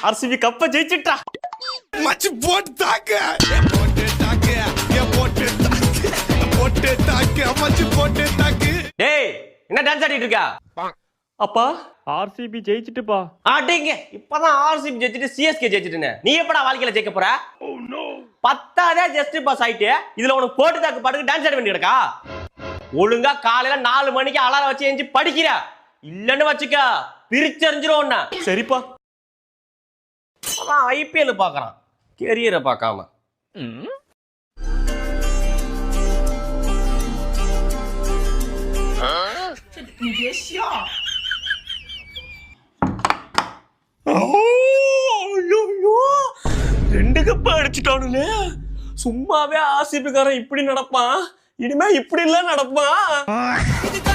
RCB கப்ப ஜெயிச்சிட்டா. மச்சி போட்டு தாக்கு போட்டு தாக்கு போட்டு தாக்கு போட்டு தாக்கு மச்சி போட்டு தாக்கு. டேய் என்ன டான்ஸ் ஆடிட்டு இருக்க? அப்பா ஆர்சிபி ஜெயிச்சிட்டுப்பா. ஆட்டிங்க இப்பதான் ஆர்சிபி ஜெயிச்சிட்டு சிஎஸ்கே ஜெயிச்சிட்டுனே. நீ எப்படா வாழ்க்கையில ஜெயிக்க போற? பத்தாதே ஜஸ்ட் பாஸ் ஆயிட்டு இதுல உனக்கு போட்டு தாக்கு பாட்டுக்கு டான்ஸ் ஆட வேண்டி கிடக்கா? ஒழுங்கா காலையில 4 மணிக்கு அலாரம் வச்சு எஞ்சி படிக்கிற இல்லன்னு வச்சுக்க பிரிச்சறிஞ்சிரும் ஒண்ணு. சரிப்பா. அதான் ஐபிஎல் பாக்குறான் கெரியரை பார்க்காம. ரெண்டு கப்ப அடிச்சுட்டானுலே. சும்மாவே ஆர்சிபி காரன் இப்படி நடப்பான், இனிமே இப்படி எல்லாம் நடப்பான்.